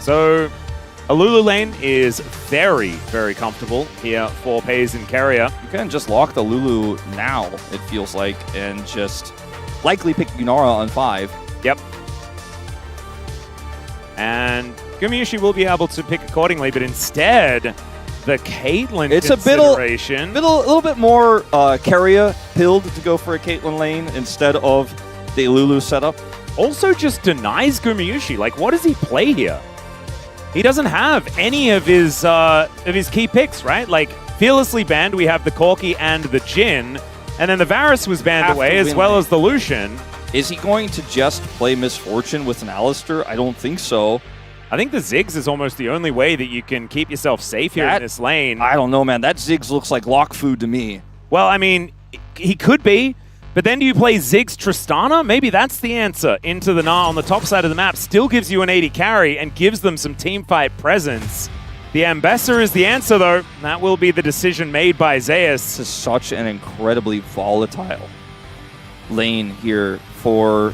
So a Lulu lane is very, very comfortable here for Pays and Carrier. You can just lock the Lulu now, it feels like, and just likely pick Gunara on 5. Yep. And Gumayusi will be able to pick accordingly, but instead, the Caitlyn consideration. A little bit more Carrier pilled to go for a Caitlyn lane instead of the Lulu setup. Also just denies Gumayusi. Like, what does he play here? He doesn't have any of his key picks, right? Like, fearlessly banned, we have the Corki and the Jhin, and then the Varus was banned away, as well as the Lucian. Is he going to just play Misfortune with an Alistar? I don't think so. I think the Ziggs is almost the only way that you can keep yourself safe here in this lane. I don't know, man. That Ziggs looks like lock food to me. Well, I mean, he could be. But then do you play Ziggs Tristana? Maybe that's the answer. Into the Gnar on the top side of the map. Still gives you an 80 carry and gives them some teamfight presence. The Ambessa is the answer, though. That will be the decision made by Zeus. This is such an incredibly volatile lane here for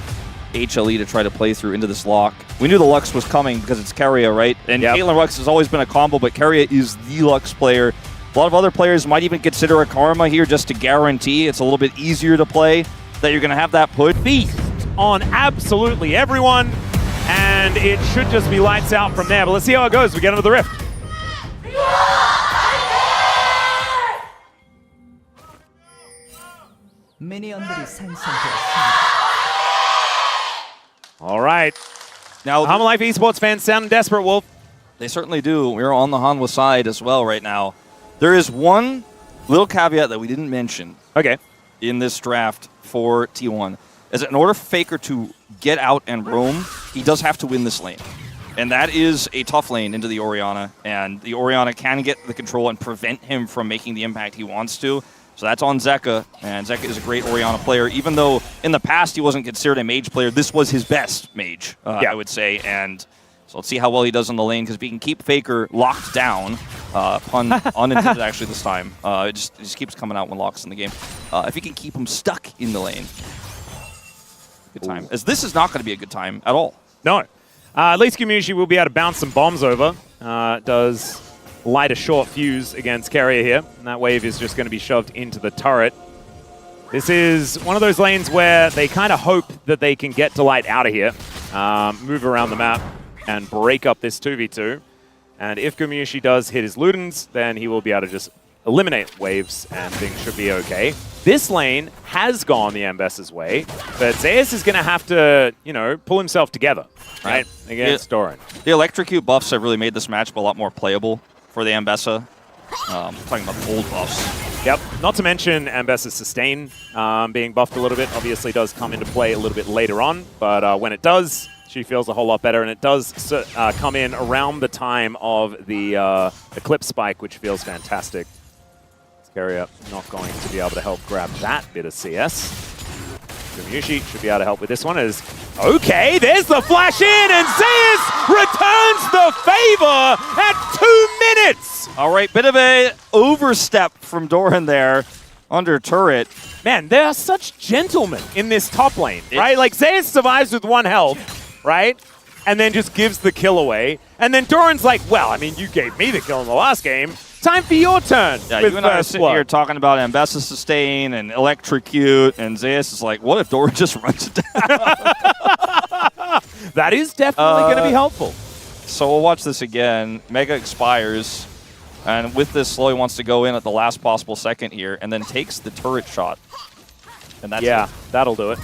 HLE to try to play through into this lock. We knew the Lux was coming because it's Keria, right? And Caitlyn Lux has always been a combo, but Keria is the Lux player. A lot of other players might even consider a Karma here just to guarantee it's a little bit easier to play, that you're going to have that put. Feast on absolutely everyone, and it should just be lights out from there. But let's see how it goes. We get into the Rift. All right. Now, HANWHA Life esports fans sound desperate, Wolf. They certainly do. We're on the HANWHA side as well right now. There is one little caveat that we didn't mention in this draft for T1. Is that in order for Faker to get out and roam, he does have to win this lane. And that is a tough lane into the Orianna. And the Orianna can get the control and prevent him from making the impact he wants to. So that's on Zeka. And Zeka is a great Orianna player. Even though in the past he wasn't considered a mage player, this was his best mage, I would say. And so let's see how well he does in the lane, because if he can keep Faker locked down, pun unintended actually this time, it just keeps coming out when Lock's in the game. If he can keep him stuck in the lane, good time. As this is not going to be a good time at all. No. At least Gumayusi will be able to bounce some bombs over. Does light a short fuse against Carrier here, and that wave is just going to be shoved into the turret. This is one of those lanes where they kind of hope that they can get Delight out of here, move around the map, and break up this 2v2. And if Gumayusi does hit his Ludens, then he will be able to just eliminate waves and things should be okay. This lane has gone the Ambessa's way, but Zeus is going to have to, you know, pull himself together, right, against Doran. The Electrocute buffs have really made this matchup a lot more playable for the Ambessa. Talking about the old buffs. Yep, not to mention Ambessa's sustain being buffed a little bit obviously does come into play a little bit later on, but when it does, she feels a whole lot better, and it does come in around the time of the Eclipse Spike, which feels fantastic. Carrier not going to be able to help grab that bit of CS. Gumayusi should be able to help with this one. Okay, there's the flash in, and Zeus returns the favor at 2 minutes! All right, bit of a overstep from Doran there under turret. Man, they are such gentlemen in this top lane, right? Like, Zeus survives with 1 health, right? And then just gives the kill away. And then Doran's like, well, I mean, you gave me the kill in the last game. Time for your turn. Yeah, you and I are sitting here talking about Ambessa sustain and Electrocute, and Zeus is like, what if Doran just runs it down? That is definitely going to be helpful. So we'll watch this again. Mega expires, and with this slow, he wants to go in at the last possible second here, and then takes the turret shot. And that's it. That'll do it.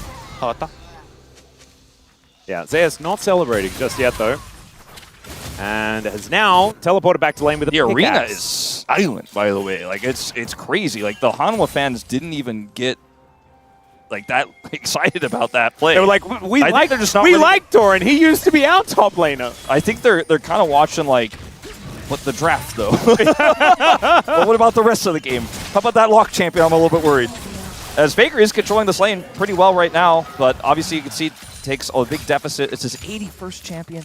Yeah, Zeus not celebrating just yet, though. And has now teleported back to lane with a pickaxe. The arena is silent, by the way. Like, it's crazy. Like, the HANWHA fans didn't even get like that excited about that play. They were like, we like Doran. He used to be our top laner. I think they're kind of watching like, what the draft though? But what about the rest of the game? How about that lock champion? I'm a little bit worried. As Faker is controlling this lane pretty well right now, but obviously you can see it takes a big deficit. It's his 81st champion.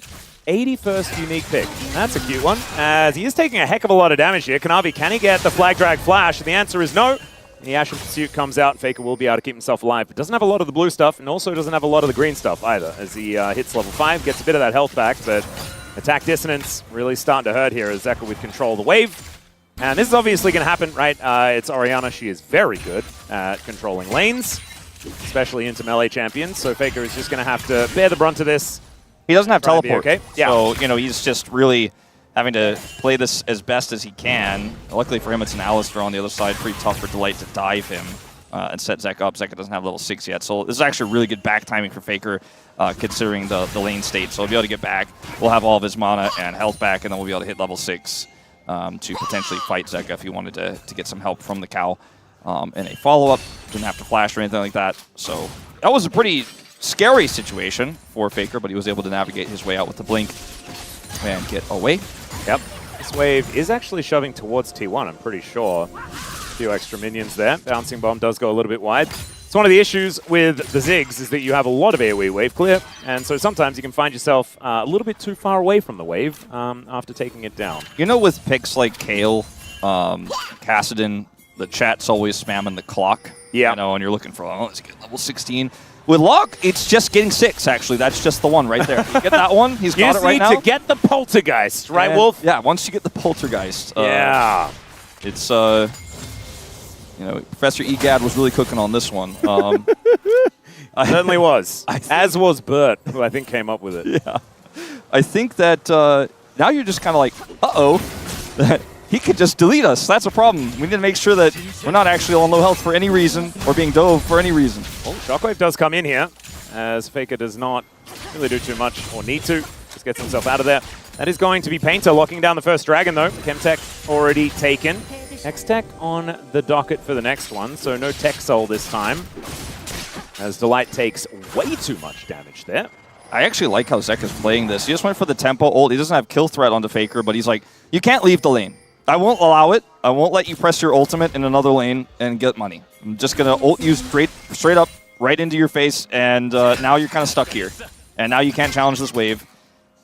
81st unique pick. That's a cute one, as he is taking a heck of a lot of damage here. Kanavi, can he get the flag drag flash? And the answer is no. And the Ashen Pursuit comes out. Faker will be able to keep himself alive, but doesn't have a lot of the blue stuff, and also doesn't have a lot of the green stuff either, as he hits level 5, gets a bit of that health back, but Attack dissonance really starting to hurt here as Zeka with control of the wave. And this is obviously going to happen, right? It's Orianna. She is very good at controlling lanes, especially into melee champions. So Faker is just going to have to bear the brunt of this. He doesn't have teleport. Okay. Yeah. So, you know, he's just really having to play this as best as he can. Luckily for him, it's an Alistar on the other side. Pretty tough for Delight to dive him and set Zeka up. Zeka doesn't have level 6 yet. So this is actually really good back timing for Faker, considering the lane state. So he'll be able to get back. We'll have all of his mana and health back, and then we'll be able to hit level 6 to potentially fight Zeka if he wanted to get some help from the cow. And a follow-up, didn't have to flash or anything like that. So that was a pretty scary situation for Faker, but he was able to navigate his way out with the blink and get away. Yep. This wave is actually shoving towards T1, I'm pretty sure. A few extra minions there. Bouncing bomb does go a little bit wide. So one of the issues with the Ziggs is that you have a lot of AoE wave clear, and so sometimes you can find yourself a little bit too far away from the wave after taking it down. You know, with picks like Kale, Kassadin, the chat's always spamming the clock. Yeah. You know, and you're looking for, oh, let's get level 16. With Locke, it's just getting 6, actually. That's just the one right there. You get that one? He's got it right now. You need to get the Poltergeist, right, and, Wolf? Yeah, once you get the Poltergeist. Yeah. It's, you know, Professor Egad was really cooking on this one. Certainly was. As was Bert, who I think came up with it. Yeah. I think that now you're just kind of like, uh-oh. He could just delete us. That's a problem. We need to make sure that we're not actually on low health for any reason or being dove for any reason. Oh, Shockwave does come in here, as Faker does not really do too much or need to. Just gets himself out of there. That is going to be Painter locking down the first dragon, though. Chemtech already taken. Hextech on the docket for the next one, so no Tech Soul this time. As Delight takes way too much damage there. I actually like how Zeka's playing this. He just went for the tempo ult. He doesn't have kill threat onto Faker, but he's like, you can't leave the lane. I won't allow it. I won't let you press your ultimate in another lane and get money. I'm just going to ult you straight up right into your face, and now you're kind of stuck here. And now you can't challenge this wave.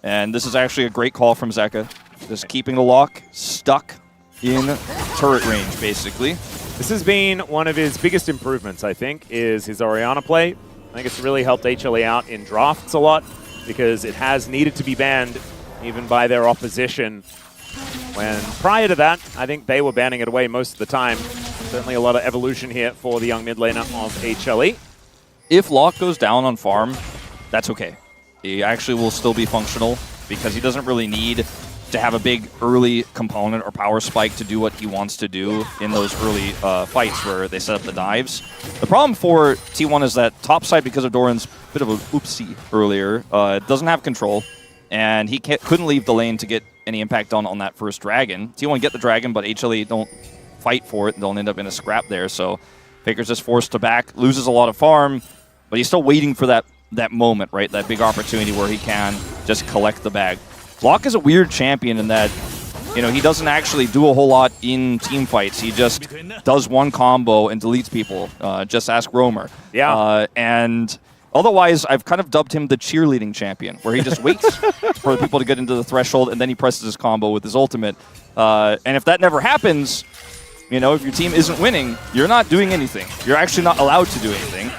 And this is actually a great call from Zeka. Just keeping the lock stuck in turret range, basically. This has been one of his biggest improvements, I think, is his Orianna play. I think it's really helped HLE out in drafts a lot, because it has needed to be banned even by their opposition. When prior to that, I think they were banning it away most of the time. Certainly a lot of evolution here for the young mid laner of HLE. If Locke goes down on farm, that's okay. He actually will still be functional because he doesn't really need to have a big early component or power spike to do what he wants to do in those early fights where they set up the dives. The problem for T1 is that topside, because of Doran's bit of a oopsie earlier, doesn't have control, and he couldn't leave the lane to get any impact on that first dragon. T1 get the dragon, but HLE don't fight for it. They'll end up in a scrap there. So Faker's just forced to back, loses a lot of farm, but he's still waiting for that moment, right? That big opportunity where he can just collect the bag. Locke is a weird champion in that, you know, he doesn't actually do a whole lot in team fights. He just does one combo and deletes people. Just ask Roamer. Yeah. And otherwise, I've kind of dubbed him the cheerleading champion, where he just waits for people to get into the threshold, and then he presses his combo with his ultimate. And if that never happens, you know, if your team isn't winning, you're not doing anything. You're actually not allowed to do anything.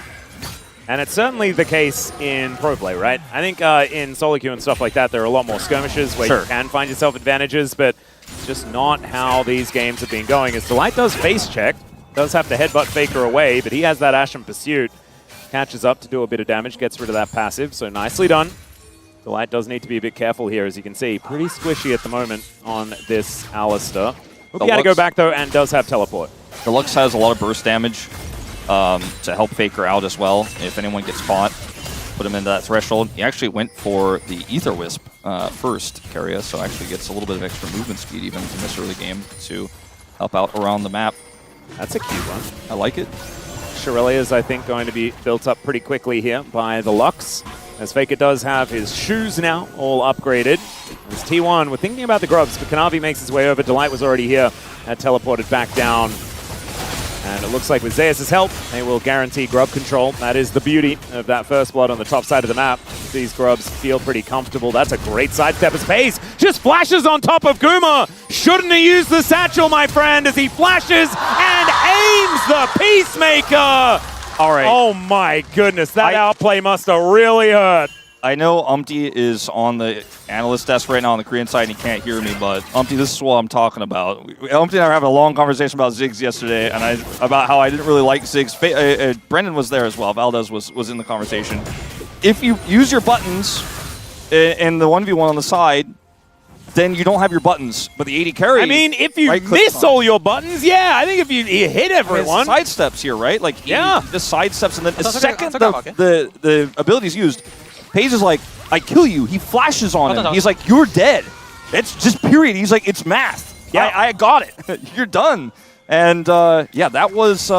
And it's certainly the case in pro play, right? I think in solo queue and stuff like that, there are a lot more skirmishes where you can find yourself advantages, but it's just not how these games have been going. As Delight does face check, does have to headbutt Faker away, but he has that Ashen Pursuit. Catches up to do a bit of damage, gets rid of that passive, so nicely done. Delight does need to be a bit careful here, as you can see. Pretty squishy at the moment on this Alistar. He had to go back, though, and does have teleport. Deluxe has a lot of burst damage to help Faker out as well. If anyone gets caught, put him into that threshold. He actually went for the Ether Wisp first, Keria, so actually gets a little bit of extra movement speed even in this early game to help out around the map. That's a cute one. I like it. Shirelli is, I think, going to be built up pretty quickly here by the Lux, as Faker does have his shoes now all upgraded. As T1, we're thinking about the grubs, but Kanavi makes his way over. Delight was already here, teleported back down. And it looks like with Zeus' help, they will guarantee grub control. That is the beauty of that first blood on the top side of the map. These grubs feel pretty comfortable. That's a great sidestep as Pace just flashes on top of Guma. Shouldn't have used the satchel, my friend, as he flashes and aims the Peacemaker. All right. Oh my goodness, that outplay must have really hurt. I know Umpty is on the analyst desk right now on the Korean side and he can't hear me, but Umpty, this is what I'm talking about. Umpty and I were having a long conversation about Ziggs yesterday and about how I didn't really like Ziggs. Brendan was there as well. Valdez was in the conversation. If you use your buttons in the 1v1 on the side, then you don't have your buttons. But the AD carry... I mean, if you miss all your buttons, yeah. I think if you hit everyone... side steps here, right? Like, yeah. Just side steps, and then the second the ability's used, Paige is like, I kill you. He flashes on him. He's like, you're dead. It's just period. He's like, it's math. Yeah, I got it. You're done. And, yeah, that was...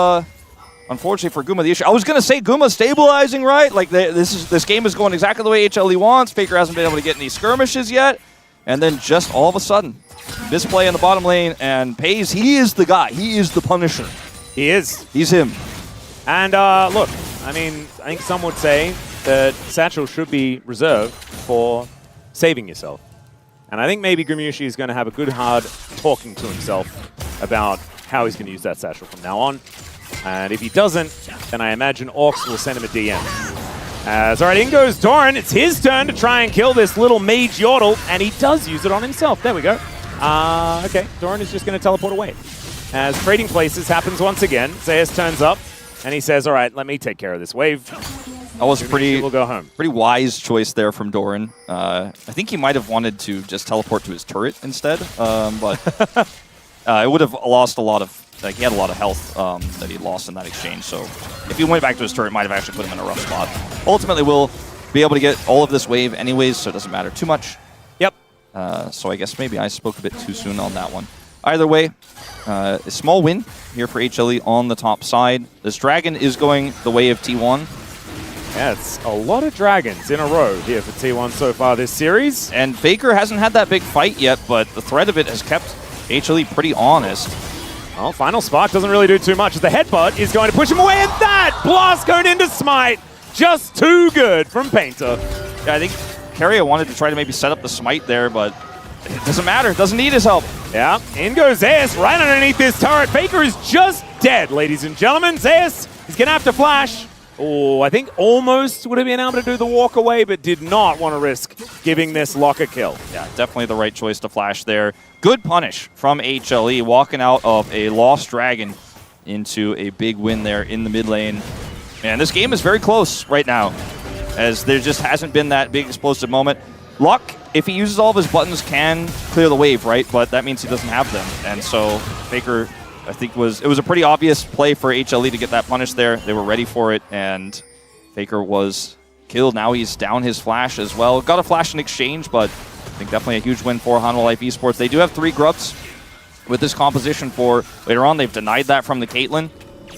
unfortunately for Guma, the issue. I was going to say Guma stabilizing, right? Like, this game is going exactly the way HLE wants. Faker hasn't been able to get any skirmishes yet. And then just all of a sudden, misplay in the bottom lane, and Pays, he is the guy. He is the Punisher. He is. He's him. And look, I mean, I think some would say that Satchel should be reserved for saving yourself. And I think maybe Grimushi is going to have a good hard talking to himself about how he's going to use that Satchel from now on. And if he doesn't, then I imagine Orcs will send him a DM. All right, in goes Doran. It's his turn to try and kill this little mage Yordle, and he does use it on himself. There we go. Okay, Doran is just going to teleport away. As trading places happens once again, Zeus turns up, and he says, all right, let me take care of this wave. That was we'll go home. Pretty wise choice there from Doran. I think he might have wanted to just teleport to his turret instead, but it would have lost a lot of... Like, he had a lot of health that he lost in that exchange, so if he went back to his turret, it might have actually put him in a rough spot. Ultimately, we'll be able to get all of this wave anyways, so it doesn't matter too much. Yep. So I guess maybe I spoke a bit too soon on that one. Either way, a small win here for HLE on the top side. This dragon is going the way of T1. Yeah, it's a lot of dragons in a row here for T1 so far this series. And Faker hasn't had that big fight yet, but the threat of it has kept HLE pretty honest. Well, Final Spark doesn't really do too much. The headbutt is going to push him away, and that blast going into Smite. Just too good from Painter. Yeah, I think Carrier wanted to try to maybe set up the Smite there, but it doesn't matter. Doesn't need his help. Yeah, in goes Zeus right underneath this turret. Faker is just dead, ladies and gentlemen. Zeus is going to have to flash. Oh, I think almost would have been able to do the walk away, but did not want to risk giving this lock a kill. Yeah, definitely the right choice to flash there. Good punish from HLE, walking out of a lost dragon into a big win there in the mid lane. And this game is very close right now, as there just hasn't been that big explosive moment. Luck, if he uses all of his buttons, can clear the wave, right? But that means he doesn't have them. And so Faker, I think it was a pretty obvious play for HLE to get that punish there. They were ready for it, and Faker was killed. Now he's down his flash as well. Got a flash in exchange, but I think definitely a huge win for HANWHA Life Esports. They do have 3 grubs with this composition for later on. They've denied that from the Caitlyn.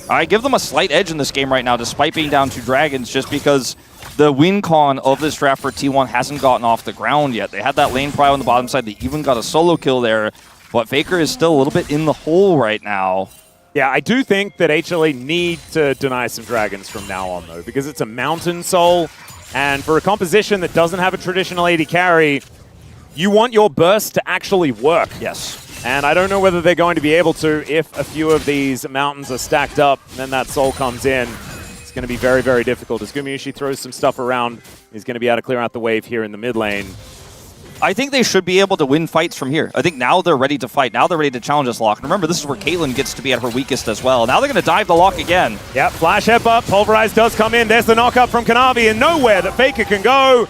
I give them a slight edge in this game right now, despite being down 2 dragons, just because the win con of this draft for T1 hasn't gotten off the ground yet. They had that lane prio on the bottom side. They even got a solo kill there. But Faker is still a little bit in the hole right now. Yeah, I do think that HLE need to deny some dragons from now on, though, because it's a mountain soul. And for a composition that doesn't have a traditional AD carry, you want your burst to actually work. Yes. And I don't know whether they're going to be able to if a few of these mountains are stacked up and then that soul comes in. It's going to be very, very difficult. As Gumiushi throws some stuff around, he's going to be able to clear out the wave here in the mid lane. I think they should be able to win fights from here. I think now they're ready to fight. Now they're ready to challenge this lock. And remember, this is where Caitlyn gets to be at her weakest as well. Now they're going to dive the lock again. Yep, flash headbutt. Pulverize does come in. There's the knock-up from Kanavi, and nowhere that Faker can go.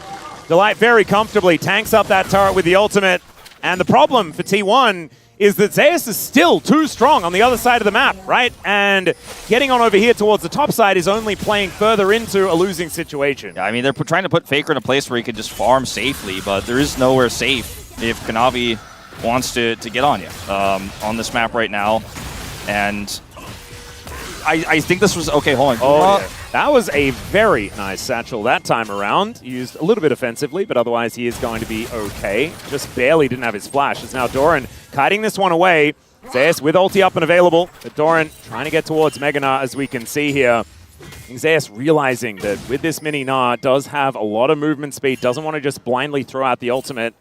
Delight very comfortably tanks up that turret with the ultimate. And the problem for T1 is that Zeus is still too strong on the other side of the map, right? And getting on over here towards the top side is only playing further into a losing situation. Yeah, I mean, they're trying to put Faker in a place where he can just farm safely, but there is nowhere safe if Kanavi wants to get on you on this map right now. And I think this was... Okay, hold on. Oh, yeah. That was a very nice satchel that time around. Used a little bit offensively, but otherwise he is going to be okay. Just barely didn't have his flash. It's now Doran kiting this one away. Zeus with ulti up and available, but Doran trying to get towards Mega Gnar, as we can see here. Zeus realizing that with this mini Gnar does have a lot of movement speed, doesn't want to just blindly throw out the ultimate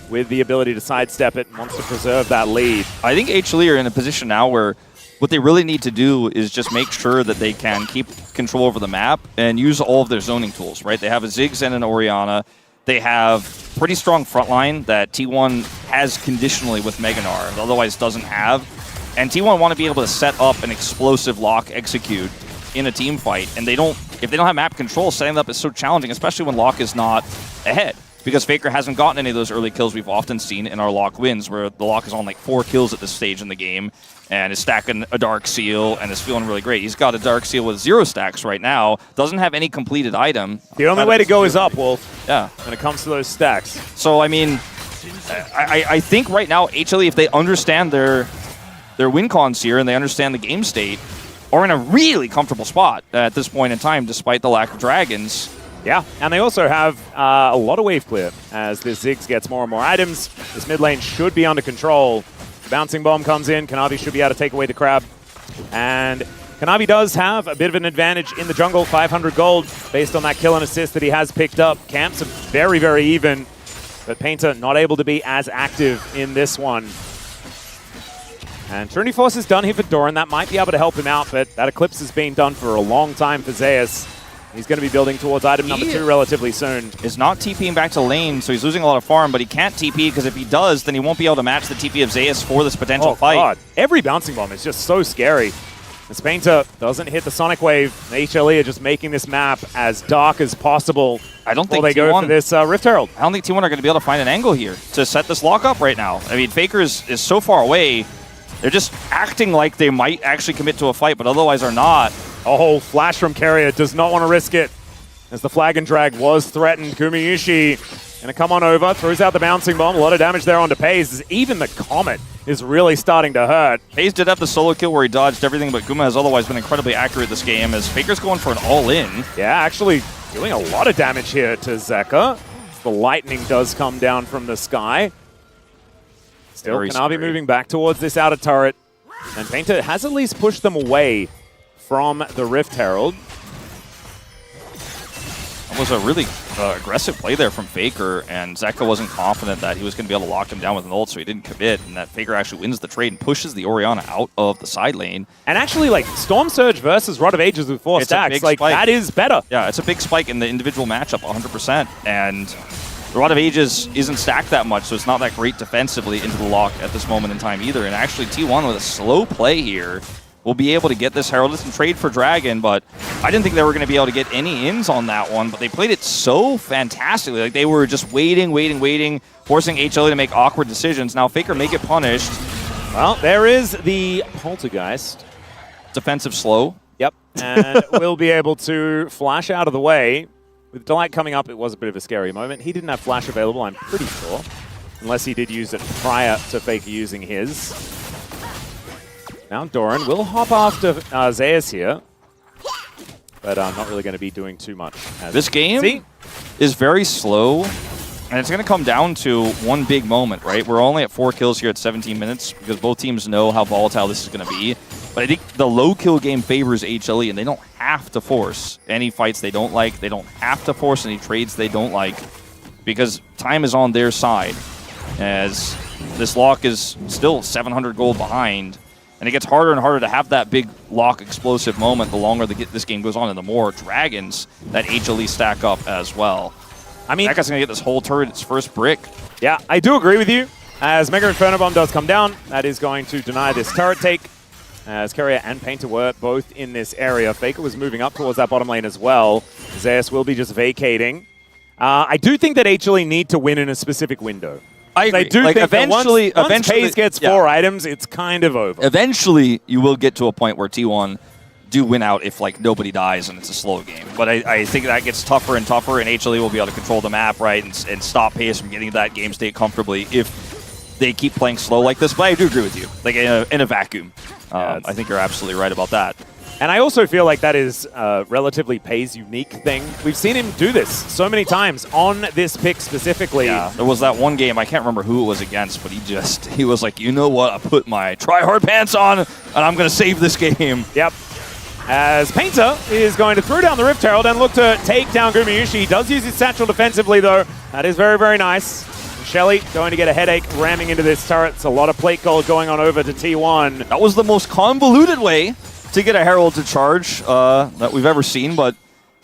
with the ability to sidestep it and wants to preserve that lead. I think HLE are in a position now where what they really need to do is just make sure that they can keep control over the map and use all of their zoning tools, right? They have a Ziggs and an Orianna. They have pretty strong front line that T1 has conditionally with Meganar, otherwise doesn't have. And T1 want to be able to set up an explosive lock execute in a team fight, and if they don't have map control, setting it up is so challenging, especially when lock is not ahead. Because Faker hasn't gotten any of those early kills we've often seen in our lock wins, where the lock is on like 4 kills at this stage in the game, and is stacking a Dark Seal, and is feeling really great. He's got a Dark Seal with 0 stacks right now, doesn't have any completed item. The only way to go is up, Wolf. Yeah. When it comes to those stacks. So, I mean, I think right now, HLE, if they understand their win cons here, and they understand the game state, are in a really comfortable spot at this point in time, despite the lack of dragons. Yeah, and they also have a lot of wave clear as this Ziggs gets more and more items. This mid lane should be under control. The bouncing bomb comes in. Kanavi should be able to take away the crab. And Kanavi does have a bit of an advantage in the jungle, 500 gold, based on that kill and assist that he has picked up. Camps are very, very even, but Painter not able to be as active in this one. And Trinity Force is done here for Doran. That might be able to help him out, but that Eclipse has been done for a long time for Zeus. He's going to be building towards item number 2 relatively soon. Is not TPing back to lane, so he's losing a lot of farm, but he can't TP because if he does, then he won't be able to match the TP of Zeus for this potential fight. God. Every bouncing bomb is just so scary. As Painter doesn't hit the Sonic Wave, the HLE are just making this map as dark as possible. I don't think they go for this Rift Herald. I don't think T1 are going to be able to find an angle here to set this lock up right now. I mean, Faker is so far away. They're just acting like they might actually commit to a fight, but otherwise are not. Oh, flash from Carrier, does not want to risk it. As the flag and drag was threatened, Kumiushi gonna come on over, throws out the bouncing bomb. A lot of damage there onto Pays. Even the Comet is really starting to hurt. Pays did have the solo kill where he dodged everything, but Guma has otherwise been incredibly accurate this game as Faker's going for an all-in. Yeah, actually doing a lot of damage here to Zeka. The lightning does come down from the sky. Still, Kanavi moving back towards this outer turret. And Painter has at least pushed them away from the Rift Herald. That was a really aggressive play there from Faker, and Zeka wasn't confident that he was going to be able to lock him down with an ult, so he didn't commit, and that Faker actually wins the trade and pushes the Orianna out of the side lane. And actually, like, Storm Surge versus Rod of Ages with 4 stacks, like, that is better. Yeah, it's a big spike in the individual matchup, 100%, and the Rod of Ages isn't stacked that much, so it's not that great defensively into the lock at this moment in time either, and actually T1 with a slow play here will be able to get this Herald. It's a trade for Dragon, but I didn't think they were going to be able to get any ins on that one, but they played it so fantastically. Like, they were just waiting, forcing HLE to make awkward decisions. Now Faker may get punished. Well, there is the Poltergeist. Defensive slow. Yep, and we'll be able to flash out of the way. With Delight coming up, it was a bit of a scary moment. He didn't have flash available, I'm pretty sure, unless he did use it prior to Faker using his. Now Doran will hop after Zeus here, but I'm not really going to be doing too much. This game is very slow, and it's going to come down to one big moment, right? We're only at 4 kills here at 17 minutes because both teams know how volatile this is going to be. But I think the low kill game favors HLE, and they don't have to force any fights they don't like. They don't have to force any trades they don't like because time is on their side as this lock is still 700 gold behind. And it gets harder and harder to have that big lock explosive moment the longer this game goes on and the more dragons that HLE stack up as well. I mean, that guy's going to get this whole turret its first brick. Yeah, I do agree with you. As Mega Inferno Bomb does come down, that is going to deny this turret take. As Carrier and Painter were both in this area. Faker was moving up towards that bottom lane as well. Zeus will be just vacating. I do think that HLE need to win in a specific window. I agree. They do like think eventually, that once Pays gets 4 items, it's kind of over. Eventually, you will get to a point where T1 do win out if like nobody dies and it's a slow game. But I think that gets tougher and tougher, and HLE will be able to control the map, right, and stop Pays from getting that game state comfortably if they keep playing slow like this. But I do agree with you, like in a vacuum. I think you're absolutely right about that. And I also feel like that is a relatively Pays unique thing. We've seen him do this so many times on this pick specifically. Yeah, there was that one game, I can't remember who it was against, but he was like, you know what, I put my try-hard pants on, and I'm going to save this game. Yep. As Painter is going to throw down the Rift Herald and look to take down Gumayushi. He does use his satchel defensively, though. That is very, very nice. Shelly going to get a headache ramming into this turret. It's a lot of plate gold going on over to T1. That was the most convoluted way to get a Herald to charge that we've ever seen, but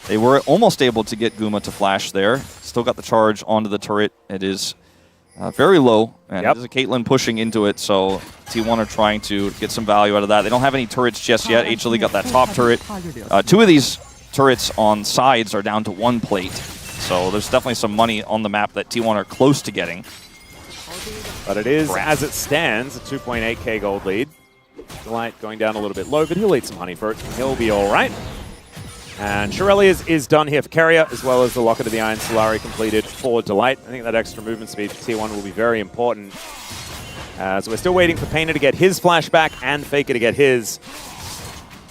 they were almost able to get Guma to flash there. Still got the charge onto the turret. It is very low, and there's a Caitlyn pushing into it, so T1 are trying to get some value out of that. They don't have any turrets just yet. HLE got that top turret. Two of these turrets on sides are down to 1 plate, so there's definitely some money on the map that T1 are close to getting. But it is, as it stands, a 2.8k gold lead. Delight going down a little bit low, but he'll eat some honey for it. He'll be all right. And HLE is done here for Carrier, as well as the Locket of the Iron Solari completed for Delight. I think that extra movement speed for T1 will be very important. So we're still waiting for Painter to get his flashback and Faker to get his.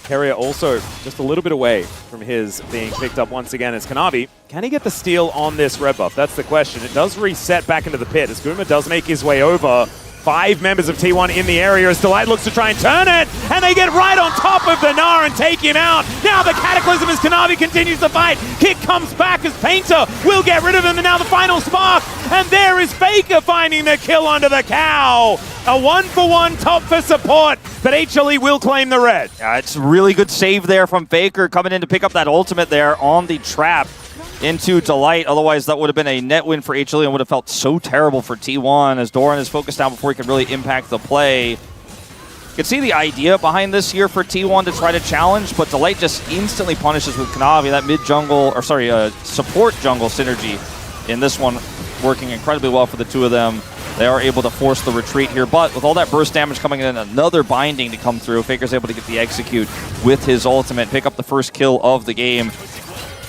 Carrier also just a little bit away from his being picked up once again as Kanavi. Can he get the steal on this red buff? That's the question. It does reset back into the pit as Guma does make his way over. 5 members of T1 in the area as Delight looks to try and turn it, and they get right on top of the Gnar and take him out. Now the Cataclysm as Kanavi continues the fight. Kick comes back as Painter will get rid of him, and now the final spark, and there is Faker finding the kill onto the cow. A 1-for-1 top for support, but HLE will claim the red. It's a really good save there from Faker coming in to pick up that ultimate there on the trap into Delight. Otherwise, that would have been a net win for HLE and would have felt so terrible for T1 as Doran is focused down before he can really impact the play. You can see the idea behind this here for T1 to try to challenge, but Delight just instantly punishes with Kanavi. That mid-jungle, or sorry, support jungle synergy in this one working incredibly well for the two of them. They are able to force the retreat here, but with all that burst damage coming in, another binding to come through, Faker's able to get the execute with his ultimate, pick up the first kill of the game,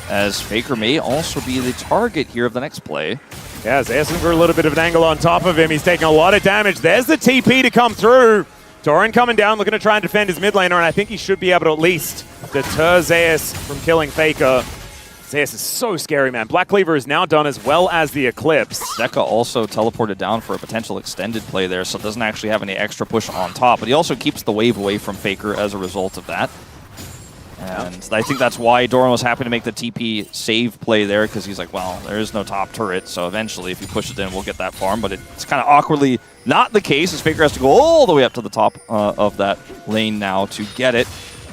as Faker may also be the target here of the next play. Yeah, Zayas for a little bit of an angle on top of him. He's taking a lot of damage. There's the TP to come through. Doran coming down, looking to try and defend his mid laner, and I think he should be able to at least deter Zayas from killing Faker. Zayas is so scary, man. Black Cleaver is now done as well as the Eclipse. Zeka also teleported down for a potential extended play there, so doesn't actually have any extra push on top, but he also keeps the wave away from Faker as a result of that. And I think that's why Doran was happy to make the TP save play there, because he's like, well, there is no top turret, so eventually if you push it in, we'll get that farm. But it's kind of awkwardly not the case, as Faker has to go all the way up to the top of that lane now to get it.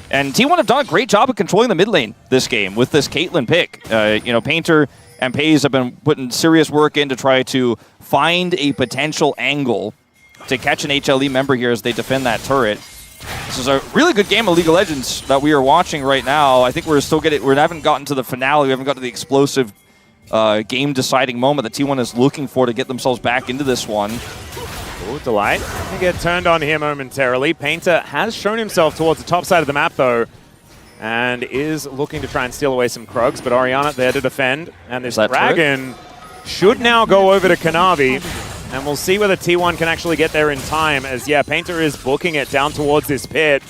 And T1 have done a great job of controlling the mid lane this game with this Caitlyn pick. You know, Painter and Pays have been putting serious work in to try to find a potential angle to catch an HLE member here as they defend that turret. This is a really good game of League of Legends that we are watching right now. I think we haven't gotten to the finale. We haven't gotten to the explosive game-deciding moment that T1 is looking for to get themselves back into this one. Oh, Delight can get turned on here momentarily. Painter has shown himself towards the top side of the map, though, and is looking to try and steal away some Krugs, but Orianna there to defend. And this Dragon should now go over to Kanavi. And we'll see whether T1 can actually get there in time, as, yeah, Painter is booking it down towards this pit.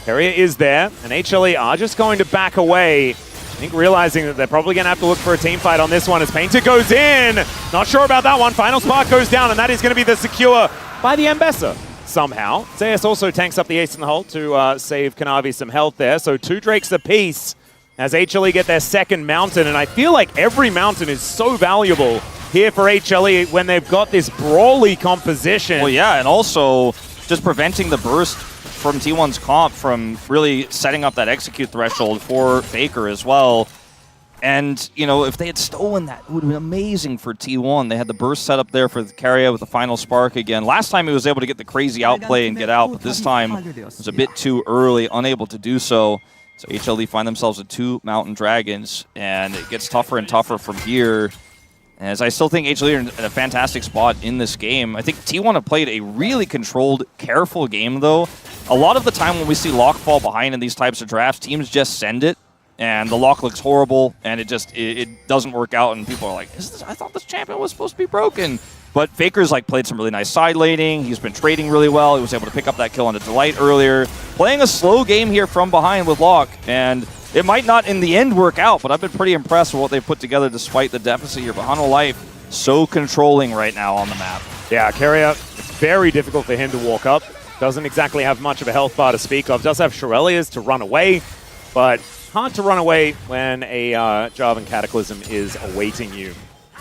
Carrier is there, and HLE are just going to back away. I think realizing that they're probably going to have to look for a team fight on this one as Painter goes in. Not sure about that one. Final spark goes down, and that is going to be the secure by the Ambessa somehow. Zayas also tanks up the ace in the hole to save Kanavi some health there. So 2 Drakes apiece as HLE get their second mountain, and I feel like every mountain is so valuable here for HLE when they've got this brawly composition. Well, yeah, and also just preventing the burst from T1's comp from really setting up that execute threshold for Faker as well. And, you know, if they had stolen that, it would have been amazing for T1. They had the burst set up there for the Carrier with the final spark again. Last time he was able to get the crazy outplay and get out, but this time it was a bit too early, unable to do so. So HLE find themselves with 2 Mountain Dragons, and it gets tougher and tougher from here. As I still think HLE are in a fantastic spot in this game. I think T1 have played a really controlled, careful game, though. A lot of the time when we see lock fall behind in these types of drafts, teams just send it, and the lock looks horrible, and it doesn't work out, and people are like, I thought this champion was supposed to be broken. But Faker's played some really nice side laning. He's been trading really well. He was able to pick up that kill on a Delight earlier. Playing a slow game here from behind with Lock, and it might not in the end work out, but I've been pretty impressed with what they've put together despite the deficit here. But HANWHA Life, so controlling right now on the map. Yeah, Carrier, it's very difficult for him to walk up. Doesn't exactly have much of a health bar to speak of. Does have Shirelias to run away, but hard to run away when a Jarvan Cataclysm is awaiting you.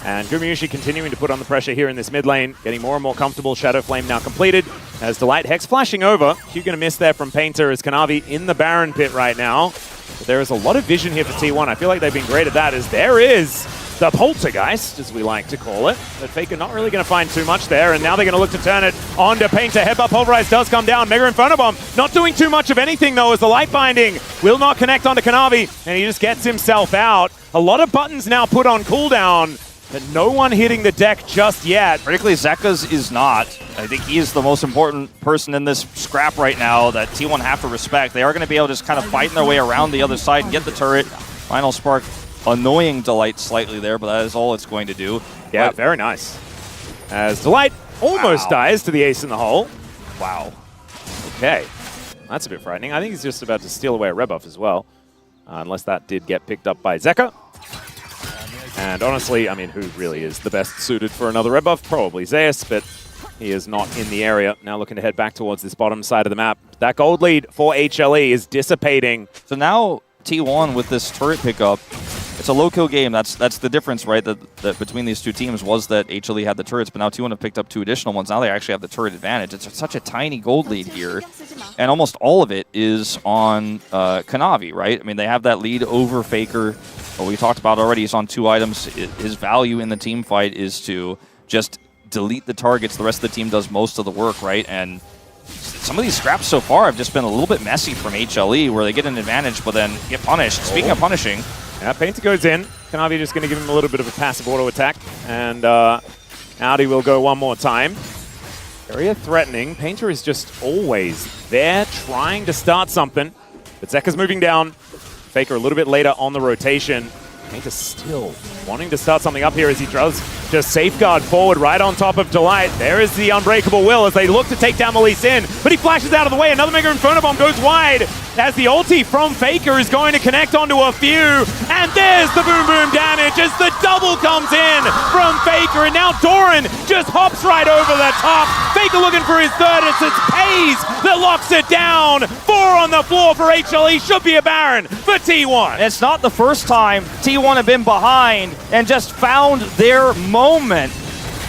And Gumayusi continuing to put on the pressure here in this mid lane, getting more and more comfortable. Shadow Flame now completed. As Delight Hex flashing over. Q going to miss there from Painter as Kanavi in the Baron pit right now. But there is a lot of vision here for T1. I feel like they've been great at that, as there is the Poltergeist, as we like to call it. But Faker not really going to find too much there, and now they're going to look to turn it onto Painter. Headbutt Pulverize does come down. Mega Inferno Bomb not doing too much of anything, though, as the Light Binding will not connect onto Kanavi, and he just gets himself out. A lot of buttons now put on cooldown, but no one hitting the deck just yet. Particularly Zeka's is not. I think he is the most important person in this scrap right now that T1 have to respect. They are going to be able to just kind of fighting their way around the other side and get the turret. Final Spark, annoying Delight slightly there, but that is all it's going to do. Yeah, very nice. As Delight almost dies to the ace in the hole. Wow. Okay. That's a bit frightening. I think he's just about to steal away a red buff as well. Unless that did get picked up by Zeka. And honestly, I mean, who really is the best suited for another red buff? Probably Zeus, but he is not in the area. Now looking to head back towards this bottom side of the map. That gold lead for HLE is dissipating. So now T1 with this turret pickup, it's a low kill game. That's the difference, right? That between these two teams was that HLE had the turrets, but now T1 have picked up 2 additional ones. Now they actually have the turret advantage. It's such a tiny gold lead here, and almost all of it is on Kanavi, right? I mean, they have that lead over Faker. What we talked about already, he's on 2 items. His value in the team fight is to just delete the targets. The rest of the team does most of the work, right? And some of these scraps so far have just been a little bit messy from HLE, where they get an advantage but then get punished. Speaking of punishing, yeah, Painter goes in. Kanavi just going to give him a little bit of a passive auto attack, and Audi will go one more time. Very threatening. Painter is just always there, trying to start something. But Zeka's moving down. Faker a little bit later on the rotation. Painter still wanting to start something up here as he does just safeguard forward right on top of Delight. There is the Unbreakable Will as they look to take down the Lee Sin, but he flashes out of the way. Another Mega Inferno Bomb goes wide as the ulti from Faker is going to connect onto a few. And there's the boom boom damage as the double comes in from Faker. And now Doran just hops right over the top. Faker looking for his third. It's Pays that locks it down. 4 on the floor for HLE. Should be a Baron for T1. It's not the first time T1 have been behind and just found their moment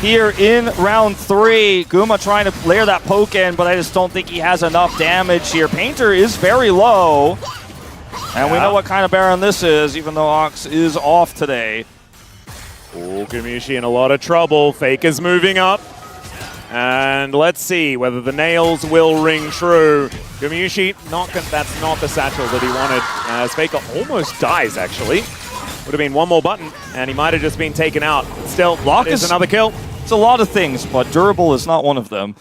here in round 3. Guma trying to layer that poke in, but I just don't think he has enough damage here. Painter is very low, and we know what kind of Baron this is, even though Ox is off today. Oh, Gumayusi in a lot of trouble. Faker's moving up. And let's see whether the nails will ring true. Gumayusi, that's not the satchel that he wanted, as Faker almost dies, actually. Would have been one more button, and he might have just been taken out. Still, Lock is another kill. It's a lot of things, but durable is not one of them.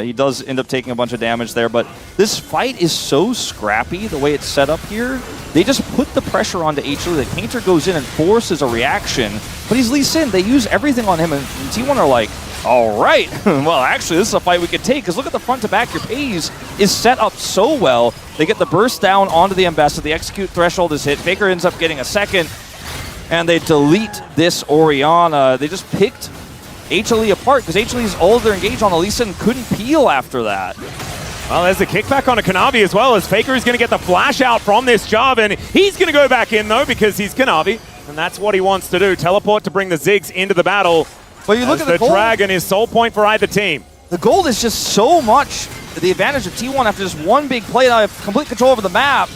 He does end up taking a bunch of damage there, but this fight is so scrappy the way it's set up here. They just put the pressure onto HLE. The Painter goes in and forces a reaction, but he's Lee Sin. They use everything on him, and T1 are like, all right, well, actually, this is a fight we could take, because look at the front to back. Your Pays is set up so well. They get the burst down onto the Ambassador. The execute threshold is hit. Faker ends up getting a second, and they delete this Orianna. They just picked HLE apart, because HLE's all they're engaged on. Elisa couldn't peel after that. Well, there's a kickback on a Kanavi as well, as Faker is going to get the flash out from this job, and he's going to go back in, though, because he's Kanavi, and that's what he wants to do. Teleport to bring the Ziggs into the battle. Well, you look at the gold. Dragon is soul point for either team. The gold is just so much the advantage of T1 after just one big play. Now they have complete control over the map.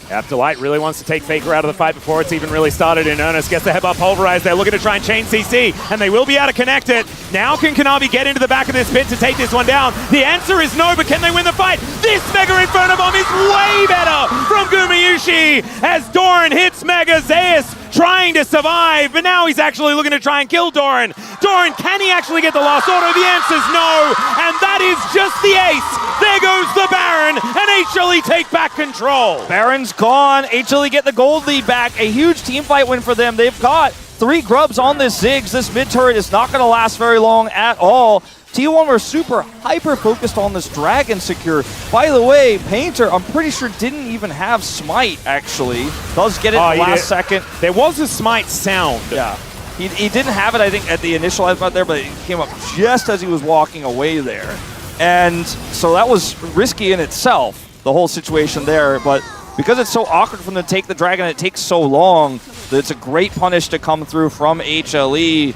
Yeah, Delight really wants to take Faker out of the fight before it's even really started in earnest. Gets the headbutt pulverized. They're looking to try and chain CC, and they will be able to connect it. Now can Kanavi get into the back of this pit to take this one down? The answer is no, but can they win the fight? This Mega Inferno Bomb is way better from Gumayusi as Doran hits Mega. Zeus trying to survive, but now he's actually looking to try and kill Doran. Doran, can he actually get the last auto? The answer's no, and that is just the ace. There goes the Baron, and HLE take back control. Baron's gone. HLE get the gold lead back. A huge team fight win for them. They've got 3 grubs on this Ziggs. This mid turret is not going to last very long at all. T1 were super hyper-focused on this Dragon secure. By the way, Painter, I'm pretty sure didn't even have Smite, actually. Does get it last second. There was a Smite sound. Yeah. He didn't have it, I think, at the initial headbutt there, but it came up just as he was walking away there. And so that was risky in itself, the whole situation there. But because it's so awkward for them to take the dragon, it takes so long, that it's a great punish to come through from HLE.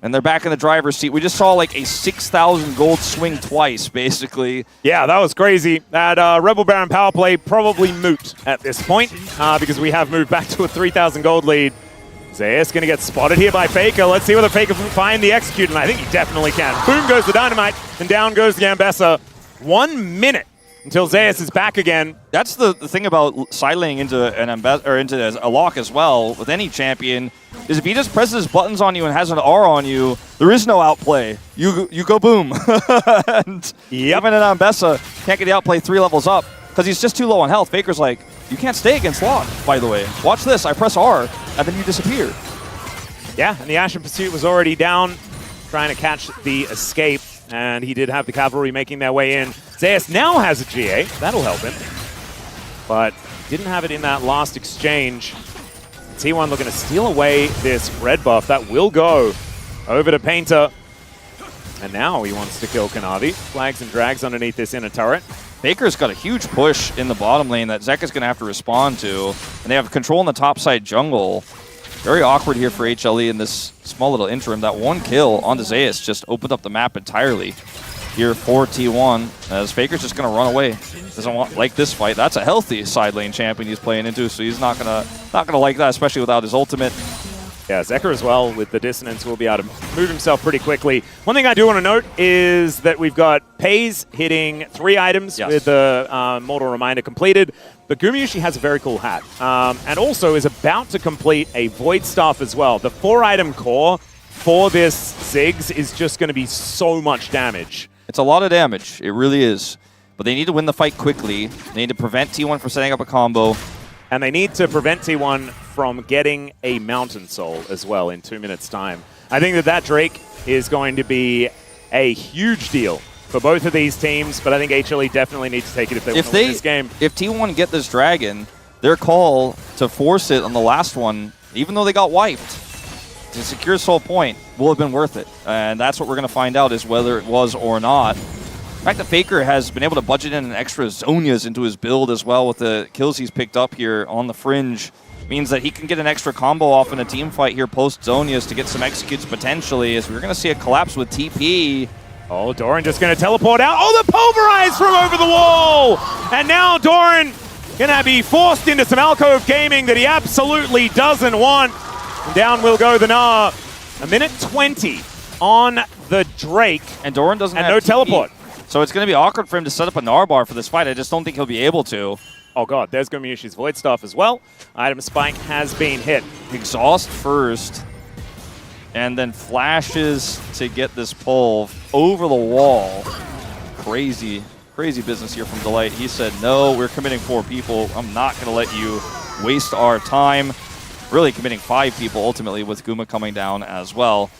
And they're back in the driver's seat. We just saw like a 6,000 gold swing twice, basically. Yeah, that was crazy. That Rebel Baron power play probably moot at this point because we have moved back to a 3,000 gold lead. Zeus going to get spotted here by Faker. Let's see whether Faker can find the execute, and I think he definitely can. Boom goes the Dynamite, and down goes the Gambessa. 1 minute until Zeus is back again. That's the thing about side laning into into a lock as well with any champion, is if he just presses buttons on you and has an R on you, there is no outplay. You go boom. And even an Ambessa can't get the outplay 3 levels up because he's just too low on health. Faker's like, you can't stay against lock, by the way. Watch this, I press R, and then you disappear. Yeah, and the Ashen Pursuit was already down, trying to catch the escape, and he did have the cavalry making their way in. Zeus now has a GA, that'll help him, but didn't have it in that last exchange. T1 looking to steal away this red buff. That will go over to Painter. And now he wants to kill Kanavi. Flags and drags underneath this inner turret. Baker's got a huge push in the bottom lane that Zeka's going to have to respond to. And they have control in the top side jungle. Very awkward here for HLE in this small little interim. That 1 kill onto Zeus just opened up the map entirely here for T1, as Faker's just going to run away. Doesn't like this fight. That's a healthy side lane champion he's playing into, so he's not gonna like that, especially without his ultimate. Yeah, Zeker as well with the dissonance will be able to move himself pretty quickly. One thing I do want to note is that we've got Pays hitting 3 items with the Mortal Reminder completed, but Gumayusi has a very cool hat, and also is about to complete a Void Staff as well. The 4-item core for this Ziggs is just going to be so much damage. It's a lot of damage, it really is. But they need to win the fight quickly. They need to prevent T1 from setting up a combo. And they need to prevent T1 from getting a Mountain Soul as well in 2 minutes' time. I think that Drake is going to be a huge deal for both of these teams, but I think HLE definitely need to take it if they want to win this game. If T1 get this dragon, their call to force it on the last one, even though they got wiped, to secure Soul Point will have been worth it. And that's what we're going to find out, is whether it was or not. The fact that Faker has been able to budget in an extra Zonias into his build as well with the kills he's picked up here on the fringe means that he can get an extra combo off in a team fight here post Zonias to get some executes potentially, as we're going to see a collapse with TP. Oh, Doran just going to teleport out. Oh, the Pulverize from over the wall! And now Doran going to be forced into some alcove gaming that he absolutely doesn't want. And down will go the Gnar. 1:20 on the Drake. And Doran doesn't have no TP. teleport. So it's going to be awkward for him to set up a Gnar bar for this fight. I just don't think he'll be able to. Oh god, there's Gumayushi's Void Staff as well. Item Spike has been hit. Exhaust first, and then flashes to get this pull over the wall. Crazy, crazy business here from Delight. He said, no, we're committing 4 people. I'm not going to let you waste our time. Really committing 5 people ultimately, with Guma coming down as well.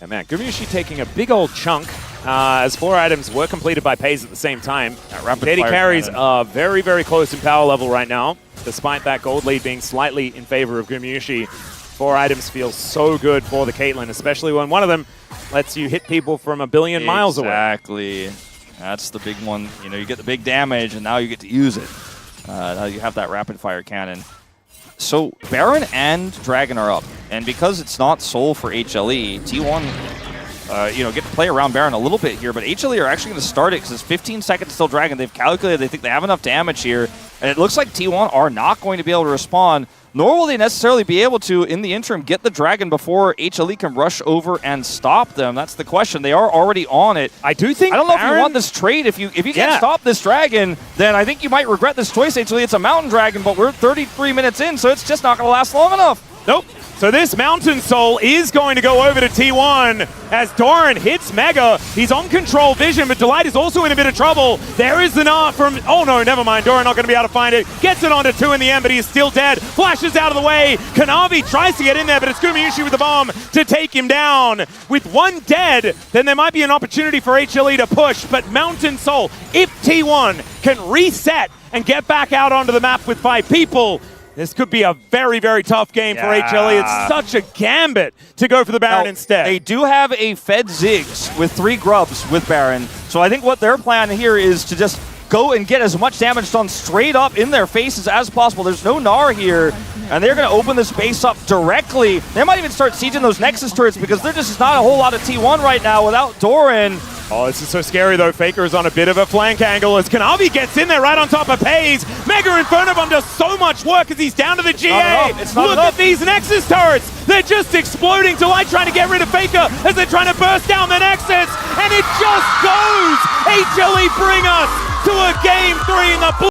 And man, Gumayusi taking a big old chunk as 4 items were completed by Pays at the same time. Daddy carries are very, very close in power level right now, despite that gold lead being slightly in favor of Gumayusi. 4 items feel so good for the Caitlyn, especially when one of them lets you hit people from 1 billion miles away. Exactly. That's the big one. You know, you get the big damage, and now you get to use it. Now you have that rapid fire cannon. So Baron and Dragon are up, and because it's not Soul for HLE, T1, get to play around Baron a little bit here, but HLE are actually going to start it because it's 15 seconds till Dragon. They've calculated, they think they have enough damage here, and it looks like T1 are not going to be able to respond, nor will they necessarily be able to, in the interim, get the Dragon before HLE can rush over and stop them. That's the question. They are already on it. I do think I don't know if you want this trade. If you can't stop this Dragon, then I think you might regret this choice, HLE. It's a Mountain Dragon, but we're 33 minutes in, so it's just not going to last long enough. Nope. So this Mountain Soul is going to go over to T1 as Doran hits Mega. He's on control vision, but Delight is also in a bit of trouble. There is the Gnar from... Oh no, never mind. Doran not going to be able to find it. Gets it onto 2 in the end, but he's still dead. Flashes out of the way. Kanavi tries to get in there, but it's Gumayusi with the bomb to take him down. With 1 dead, then there might be an opportunity for HLE to push, but Mountain Soul, if T1 can reset and get back out onto the map with 5 people, this could be a very, very tough game for HLE. It's such a gambit to go for the Baron instead. They do have a Fed Ziggs with 3 grubs with Baron. So I think what their plan here is to just go and get as much damage done straight up in their faces as possible. There's no Gnar here, and they're going to open this base up directly. They might even start sieging those Nexus turrets because there just is not a whole lot of T1 right now without Doran. Oh, this is so scary, though. Faker is on a bit of a flank angle as Kanavi gets in there right on top of Pays. Mega Inferno Bomb does so much work as he's down to the GA. Look at these Nexus turrets. They're just exploding. Delight trying to get rid of Faker as they're trying to burst down the Nexus. And it just goes. HLE bring us to a Game 3 in the